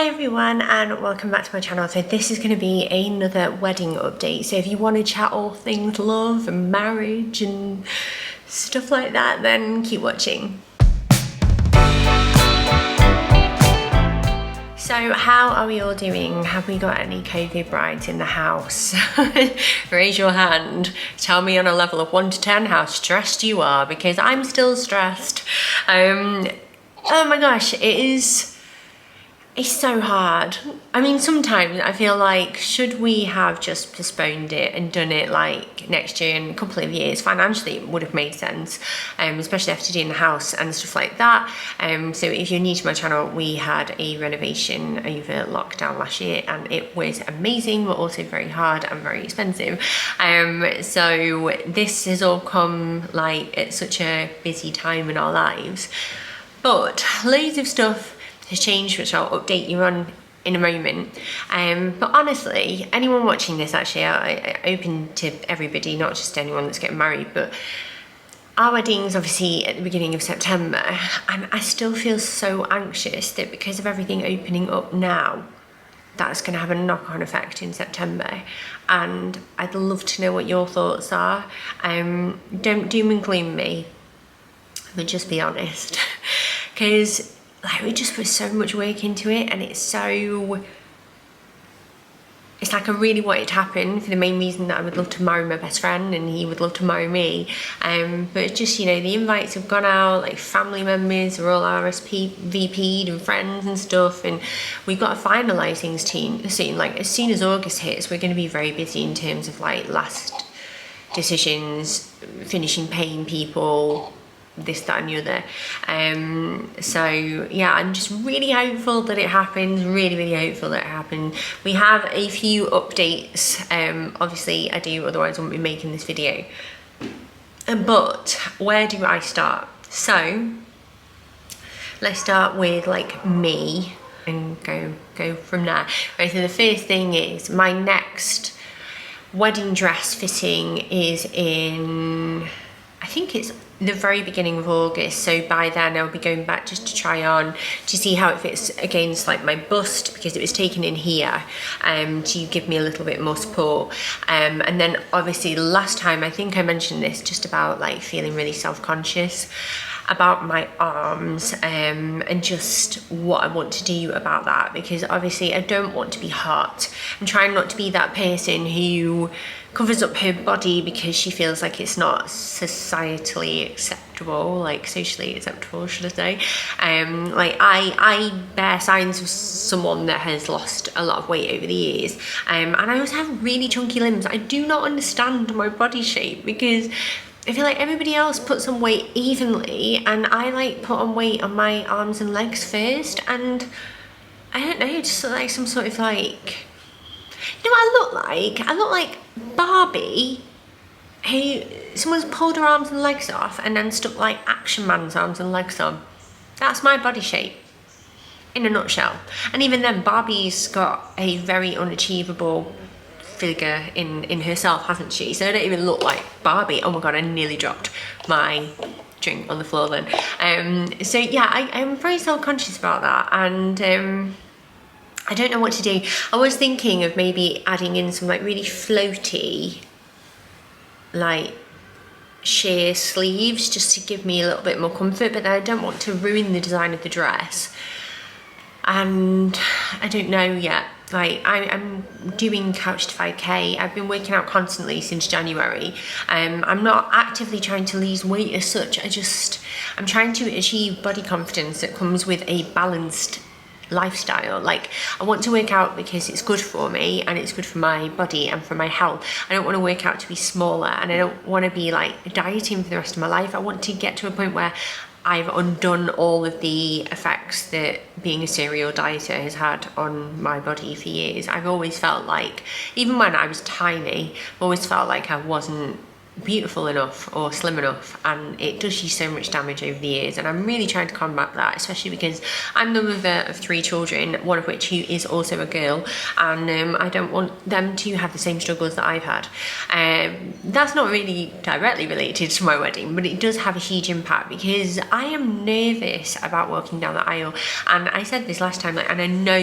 Hi everyone and welcome back to my channel. So this is going to be another wedding update. So if you want to chat all things love and marriage and stuff like that, then keep watching. So how are we all doing? Have we got any COVID brides in the house? Raise your hand. Tell me on a level of 1 to 10 how stressed you are, because I'm still stressed. Oh my gosh, it's so hard. I mean, sometimes I feel like, should we have just postponed it and done it like next year in a couple of years? Financially, it would have made sense, especially after doing the house and stuff like that. So if you're new to my channel, we had a renovation over lockdown last year and it was amazing, but also very hard and very expensive. So this has all come like at such a busy time in our lives. But loads of stuff has changed, which I'll update you on in a moment. But honestly, anyone watching this, actually, I open to everybody, not just anyone that's getting married, but our wedding's obviously at the beginning of September, and I still feel so anxious that because of everything opening up now, that's going to have a knock-on effect in September. And I'd love to know what your thoughts are. Don't doom and gloom me, but just be honest, because like we just put so much work into it, and it's like I really want it to happen for the main reason that I would love to marry my best friend and he would love to marry me. But just, you know, the invites have gone out, like family members are all RSVP'd and friends and stuff, and we've got to finalise things soon. Like as soon as August hits, we're going to be very busy in terms of like last decisions, finishing paying people, this, that and the other. So yeah, I'm just really hopeful that it happens, really hopeful that it happens. We have a few updates, obviously I do, otherwise I wouldn't be making this video. But where do I start? So let's start with like me and go from there. Right, so the first thing is my next wedding dress fitting is in, I think it's the very beginning of August, so by then I'll be going back just to try on to see how it fits against like my bust, because it was taken in here to give me a little bit more support. And then obviously last time I think I mentioned this, just about like feeling really self-conscious about my arms, and just what I want to do about that, because obviously I don't want to be hot. I'm trying not to be that person who covers up her body because she feels like it's not societally acceptable, like socially acceptable, should I say. Like I bear signs of someone that has lost a lot of weight over the years, and I also have really chunky limbs. I do not understand my body shape, because I feel like everybody else puts on weight evenly, and I like put on weight on my arms and legs first, and I don't know, just like some sort of like, you know what I look like? I look like Barbie, who someone's pulled her arms and legs off and then stuck like Action Man's arms and legs on. That's my body shape in a nutshell. And even then, Barbie's got a very unachievable figure in herself, hasn't she? So I don't even look like Barbie. Oh my god, I nearly dropped my drink on the floor then. So yeah, I'm very self-conscious about that, and I don't know what to do. I was thinking of maybe adding in some like really floaty like sheer sleeves, just to give me a little bit more comfort, but then I don't want to ruin the design of the dress, and I don't know yet. Like I'm doing Couch to 5K. I've been working out constantly since January. I'm not actively trying to lose weight as such. I'm trying to achieve body confidence that comes with a balanced lifestyle. Like I want to work out because it's good for me and it's good for my body and for my health. I don't want to work out to be smaller, and I don't want to be like dieting for the rest of my life. I want to get to a point where I've undone all of the effects that being a serial dieter has had on my body for years. I've always felt like, even when I was tiny, I've always felt like I wasn't beautiful enough or slim enough, and it does you so much damage over the years, and I'm really trying to combat that, especially because I'm the mother of 3 children, one of which who is also a girl, and I don't want them to have the same struggles that I've had. That's not really directly related to my wedding, but it does have a huge impact because I am nervous about walking down the aisle, and I said this last time, like, and I know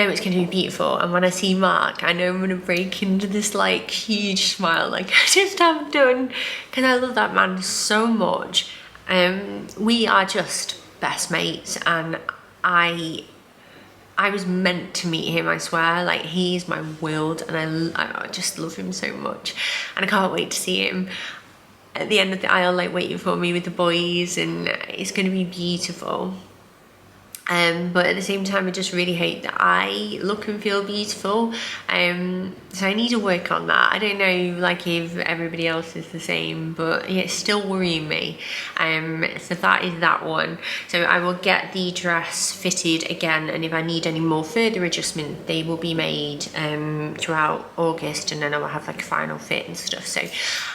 it's going to be beautiful, and when I see Mark, I know I'm going to break into this like huge smile like I just have done, because I love that man so much. We are just best mates, and I was meant to meet him, I swear. Like, he's my world, and I just love him so much, and I can't wait to see him at the end of the aisle, like waiting for me with the boys, and it's going to be beautiful. But at the same time, I just really hope that I look and feel beautiful. So I need to work on that. I don't know, like, if everybody else is the same, but yeah, it's still worrying me. So that is that one. So I will get the dress fitted again, and if I need any more further adjustments, they will be made throughout August, and then I will have like a final fit and stuff. So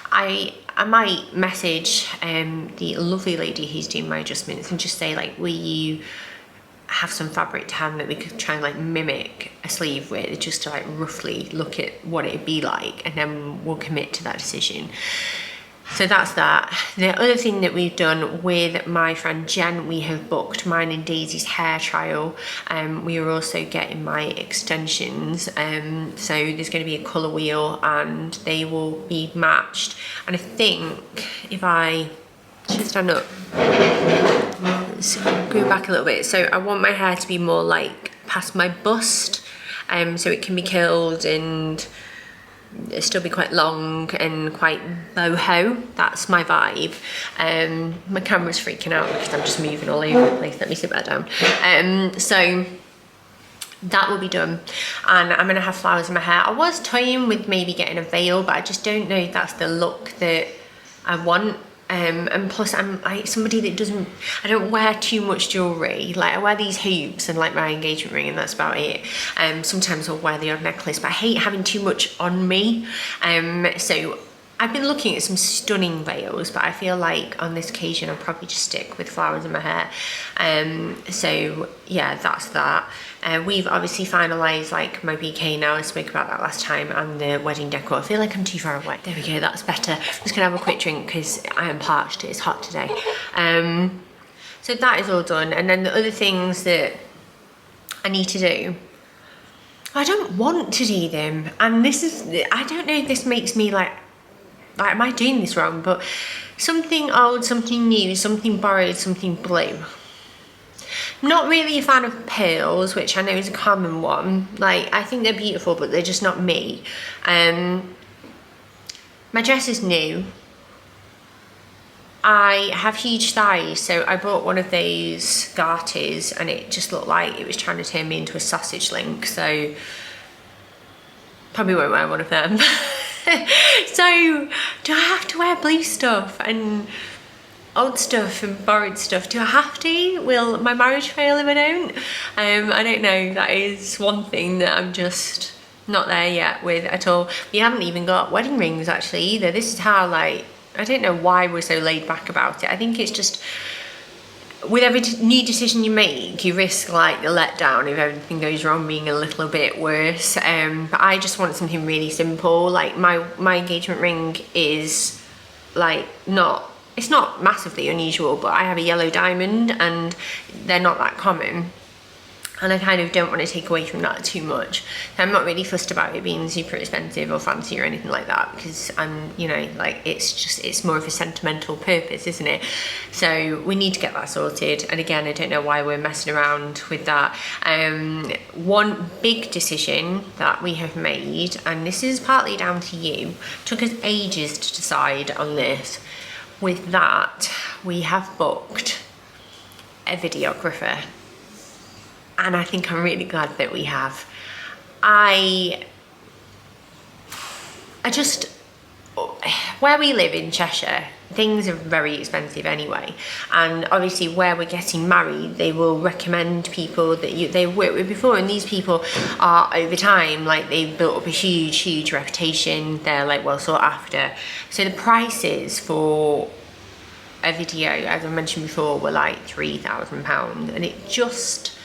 I might message the lovely lady who's doing my adjustments and just say, like, will you have some fabric to hand that we could try and like mimic a sleeve with, just to like roughly look at what it'd be like, and then we'll commit to that decision. So that's that. The other thing that we've done with my friend Jen, we have booked mine and Daisy's hair trial. We are also getting my extensions. So there's going to be a colour wheel, and they will be matched. And I think if I should stand up, let's go back a little bit. So I want my hair to be more like past my bust, so it can be curled and still be quite long and quite boho. That's my vibe. My camera's freaking out because I'm just moving all over the place. Let me sit back down. So that will be done, and I'm gonna have flowers in my hair. I was toying with maybe getting a veil, but I just don't know if that's the look that I want. And plus I'm somebody that I don't wear too much jewellery. Like, I wear these hoops and like my engagement ring, and that's about it. Sometimes I'll wear the odd necklace, but I hate having too much on me. So I've been looking at some stunning veils, but I feel like on this occasion I'll probably just stick with flowers in my hair. So yeah, that's that. We've obviously finalised like my bouquet now. I spoke about that last time, and the wedding decor. I feel like I'm too far away. There we go, that's better. I'm just gonna have a quick drink because I am parched. It's hot today. So that is all done, and then the other things that I need to do, I don't want to do them, and this is, I don't know if this makes me like am I doing this wrong, but something old, something new, something borrowed, something blue. Not really a fan of pearls, which I know is a common one. Like, I think they're beautiful, but they're just not me. My dress is new. I have huge thighs, so I bought one of those garters, and it just looked like it was trying to turn me into a sausage link, so probably won't wear one of them. So do I have to wear blue stuff and old stuff and borrowed stuff? Do I have to? Will my marriage fail if I don't? I don't know. That is one thing that I'm just not there yet with at all. We haven't even got wedding rings actually either. This is how, like, I don't know why we're so laid back about it. I think it's just with every new decision you make, you risk like the letdown if everything goes wrong being a little bit worse. But I just want something really simple. Like my engagement ring is like it's not massively unusual, but I have a yellow diamond and they're not that common. And I kind of don't want to take away from that too much. I'm not really fussed about it being super expensive or fancy or anything like that, because I'm, you know, like, it's more of a sentimental purpose, isn't it? So we need to get that sorted. And again, I don't know why we're messing around with that. One big decision that we have made, and this is partly down to you, took us ages to decide on this. With that, we have booked a videographer. And I think I'm really glad that we have. I just, where we live in Cheshire, things are very expensive anyway, and obviously where we're getting married, they will recommend people that they've worked with before, and these people are, over time, like, they've built up a huge reputation. They're like well sought after. So the prices for a video, as I mentioned before, were like £3,000, and it just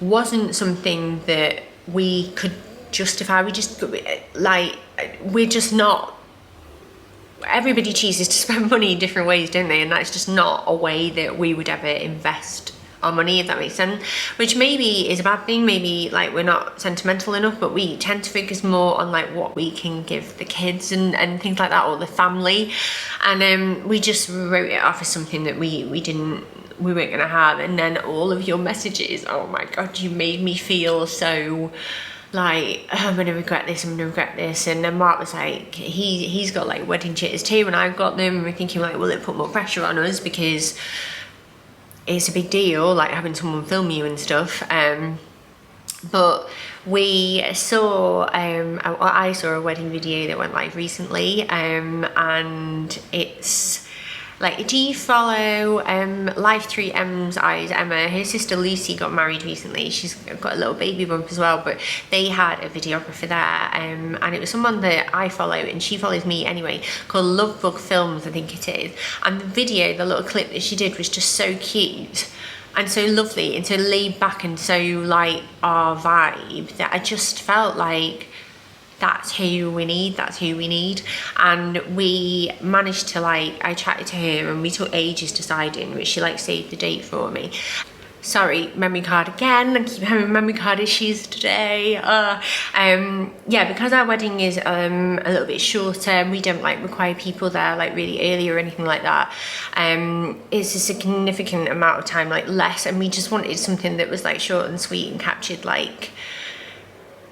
wasn't something that we could justify. We're just not, everybody chooses to spend money in different ways, don't they? And that's just not a way that we would ever invest our money, if that makes sense. Which maybe is a bad thing, maybe like we're not sentimental enough, but we tend to focus more on like what we can give the kids and things like that, or the family. And we just wrote it off as something that we weren't gonna have. And then all of your messages, oh my god, you made me feel so like, oh, I'm gonna regret this, and then Mark was like, he's got like wedding jitters too, and I've got them, and we're thinking like, will it put more pressure on us, because it's a big deal, like having someone film you and stuff. But we saw, I saw a wedding video that went live recently, and it's like, do you follow Life 3M's Eyes Emma? Her sister Lucy got married recently. She's got a little baby bump as well, but they had a videographer there, and it was someone that I follow, and she follows me anyway, called Love Bug Films, I think it is. And the video, the little clip that she did, was just so cute and so lovely and so laid back and so like our vibe, that I just felt like that's who we need. And we managed to, like, I chatted to her and we took ages deciding, which she like saved the date for me. Sorry, memory card again. I keep having memory card issues today. Yeah, because our wedding is a little bit shorter, we don't like require people there like really early or anything like that. It's a significant amount of time, like less, and we just wanted something that was like short and sweet and captured like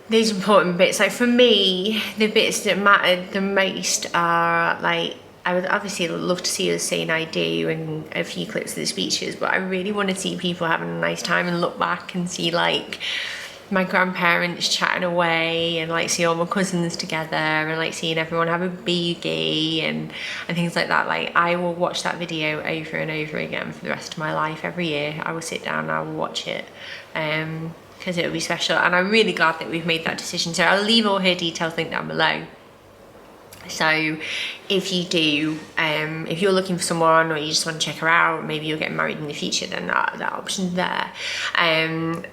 these important bits. Like for me, the bits that mattered the most are like, I would obviously love to see us saying I do and a few clips of the speeches, but I really want to see people having a nice time and look back and see like my grandparents chatting away, and like see all my cousins together, and like seeing everyone have a boogie and things like that. Like I will watch that video over and over again for the rest of my life. Every year I will sit down and I will watch it, because it will be special. And I'm really glad that we've made that decision. So I'll leave all her details linked down below. So if you do, if you're looking for someone or you just want to check her out, maybe you're getting married in the future, then that option's there. And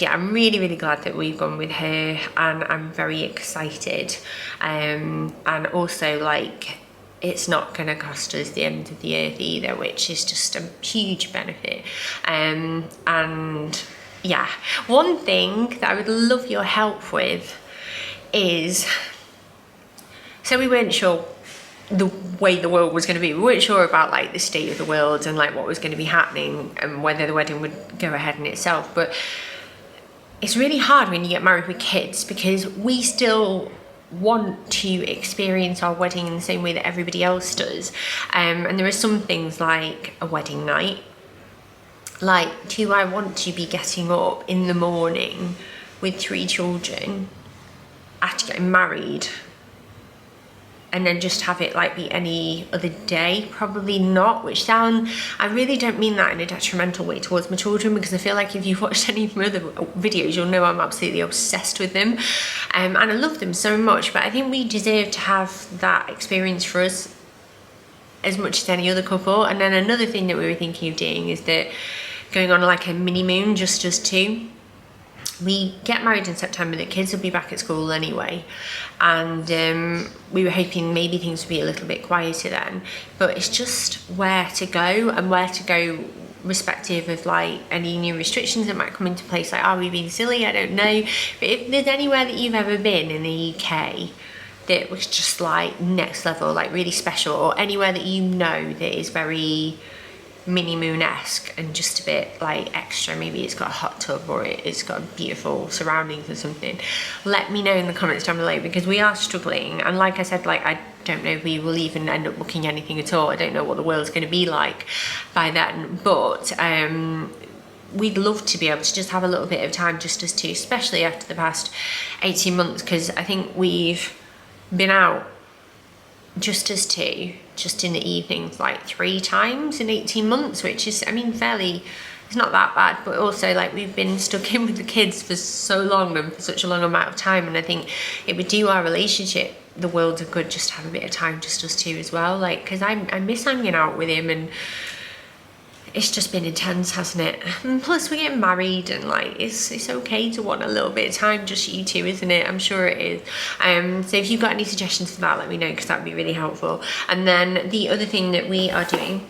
yeah, I'm really glad that we've gone with her, and I'm very excited. And also, like, it's not going to cost us the end of the earth either, which is just a huge benefit. And yeah, one thing that I would love your help with is, so we weren't sure the way the world was going to be. We weren't sure about like the state of the world and like what was going to be happening and whether the wedding would go ahead in itself. But it's really hard when you get married with kids, because we still want to experience our wedding in the same way that everybody else does. And there are some things like a wedding night. Like, do I want to be getting up in the morning with 3 children after getting married and then just have it like be any other day? Probably not. Which I really don't mean that in a detrimental way towards my children, because I feel like if you've watched any of my other videos, you'll know I'm absolutely obsessed with them, and I love them so much. But I think we deserve to have that experience for us as much as any other couple. And then another thing that we were thinking of doing is that going on like a mini moon, just us two. We get married in September, the kids will be back at school anyway, and we were hoping maybe things would be a little bit quieter then, but it's just where to go and where to go respective of like any new restrictions that might come into place. Like, are we being silly? I don't know. But if there's anywhere that you've ever been in the UK that was just like next level, like really special, or anywhere that you know that is very mini moon-esque and just a bit like extra, maybe it's got a hot tub or it's got beautiful surroundings or something, let me know in the comments down below, because we are struggling. And like I said, like, I don't know if we will even end up booking anything at all. I don't know what the world's going to be like by then, but we'd love to be able to just have a little bit of time just us two, especially after the past 18 months, because I think we've been out just us two, just in the evenings, like 3 times in 18 months, which is, I mean, fairly, it's not that bad, but also like we've been stuck in with the kids for so long and for such a long amount of time, and I think it would do our relationship the world of good just to have a bit of time just us two as well, like, because I miss hanging out with him, and it's just been intense, hasn't it? And plus we're getting married, and like it's okay to want a little bit of time, just you two, isn't it? I'm sure it is. So if you've got any suggestions for that, let me know, because that would be really helpful. And then the other thing that we are doing,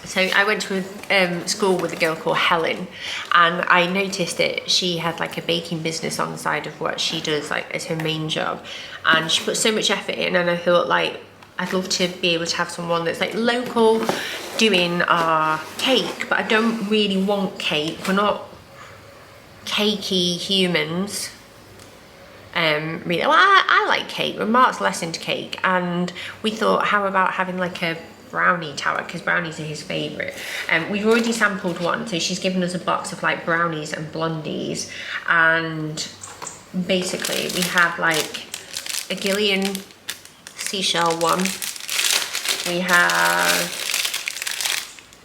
so I went to a school with a girl called Helen, and I noticed that she had like a baking business on the side of what she does, like as her main job, and she put so much effort in, and I thought, like, I'd love to be able to have someone that's like local doing our cake, but I don't really want cake. We're not cakey humans. Really, well, I like cake, but Mark's less into cake, and we thought, how about having like a brownie tower, because brownies are his favourite. We've already sampled one, so she's given us a box of like brownies and blondies, and basically we have like a Gillian seashell one, we have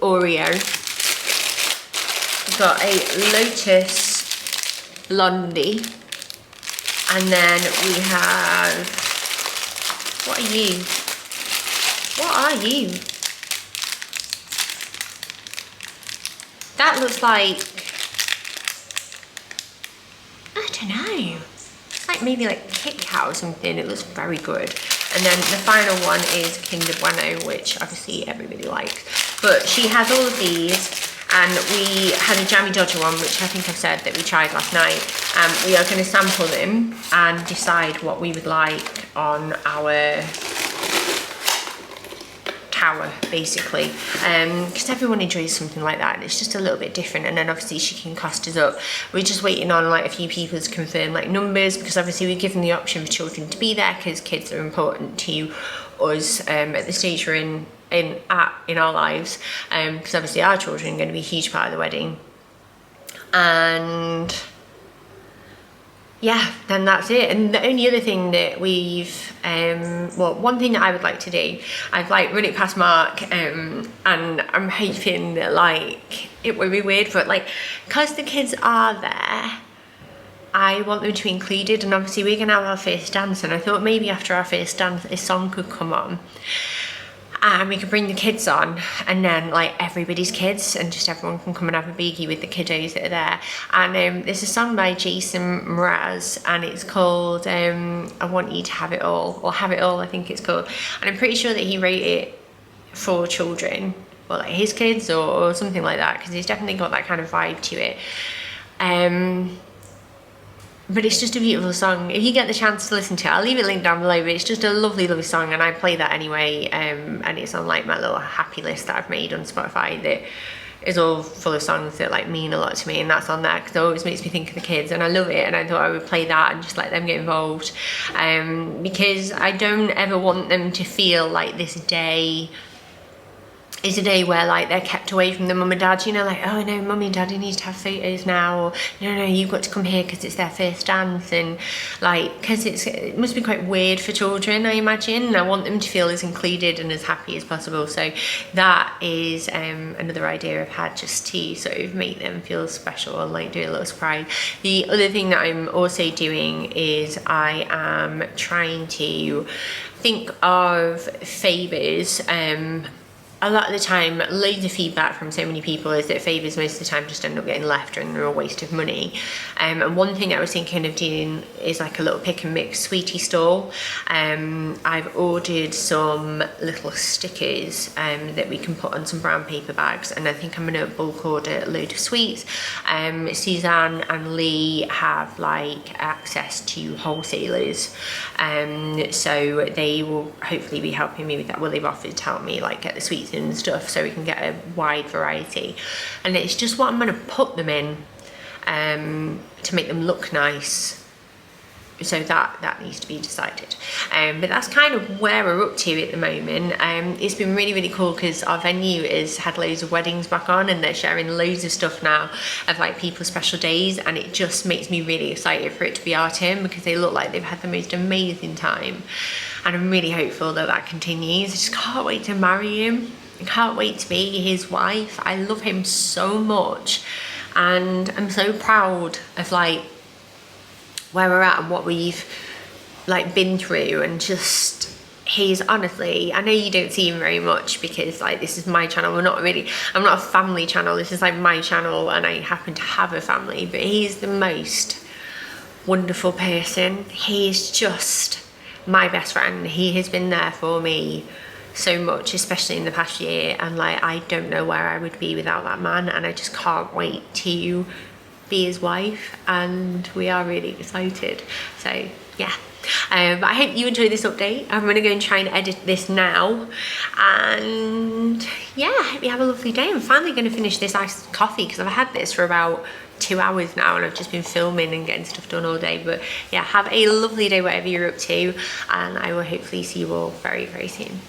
Oreo, we've got a Lotus blondie, and then we have, what are you? What are you? That looks like, I don't know. It's like maybe like Kit Kat or something. It looks very good. And then the final one is Kinder Bueno, which obviously everybody likes. But she has all of these, and we had a Jammy Dodger one, which I think I've said that we tried last night. We are going to sample them and decide what we would like on our tower, basically, because everyone enjoys something like that, and it's just a little bit different. And then obviously she can cost us up. We're just waiting on like a few people to confirm like numbers, because obviously we've given the option for children to be there, because kids are important to us at the stage we're in our lives, because obviously our children are going to be a huge part of the wedding. And yeah, then that's it. And the only other thing that we've, well, one thing that I would like to do, I've like run it past Mark, and I'm hoping that like it will be weird, but like, because the kids are there, I want them to be included. And obviously we're gonna have our first dance, and I thought maybe after our first dance a song could come on, and we could bring the kids on, and then like everybody's kids, and just everyone can come and have a biggie with the kiddos that are there. And there's a song by Jason Mraz, and it's called I Want You to Have It All, or Have It All, I think it's called. And I'm pretty sure that he wrote it for children, or like his kids, or something like that, because he's definitely got that kind of vibe to it. But it's just a beautiful song. If you get the chance to listen to it, I'll leave it linked down below, but it's just a lovely, lovely song, and I play that anyway, and it's on like my little happy list that I've made on Spotify that is all full of songs that like mean a lot to me, and that's on there because it always makes me think of the kids, and I love it, and I thought I would play that and just let them get involved, because I don't ever want them to feel like this day is a day where like they're kept away from the mum and dad, you know, like, oh no, mummy and daddy need to have photos now, or no, you've got to come here because it's their first dance, and like, because it must be quite weird for children, I imagine, and I want them to feel as included and as happy as possible. So that is another idea I've had, just to sort of make them feel special and like do a little surprise. The other thing that I'm also doing is I am trying to think of favours. A lot of the time, loads of feedback from so many people is that favours most of the time just end up getting left and they're a waste of money. And one thing I was thinking of doing is like a little pick and mix sweetie stall. I've ordered some little stickers that we can put on some brown paper bags, and I think I'm going to bulk order a load of sweets. Suzanne and Lee have like access to wholesalers, so they will hopefully be helping me with that. Well, they've offered to help me like get the sweets and stuff so we can get a wide variety, and it's just what I'm going to put them in to make them look nice. So that needs to be decided, but that's kind of where we're up to at the moment. It's been really, really cool because our venue has had loads of weddings back on, and they're sharing loads of stuff now of like people's special days, and it just makes me really excited for it to be our turn, because they look like they've had the most amazing time. and I'm really hopeful that that continues. I just can't wait to marry him. I can't wait to be his wife. I love him so much, and I'm so proud of like where we're at and what we've like been through, and just he's honestly, I know you don't see him very much because like this is my channel. I'm not a family channel. This is like my channel, and I happen to have a family, but he's the most wonderful person. He's just my best friend. He has been there for me so much, especially in the past year, and like I don't know where I would be without that man, and I just can't wait to be his wife, and we are really excited. So yeah, but I hope you enjoyed this update. I'm gonna go and try and edit this now, and yeah, I hope you have a lovely day. I'm finally gonna finish this iced coffee because I've had this for about 2 hours now, and I've just been filming and getting stuff done all day. But yeah, have a lovely day whatever you're up to, and I will hopefully see you all very, very soon.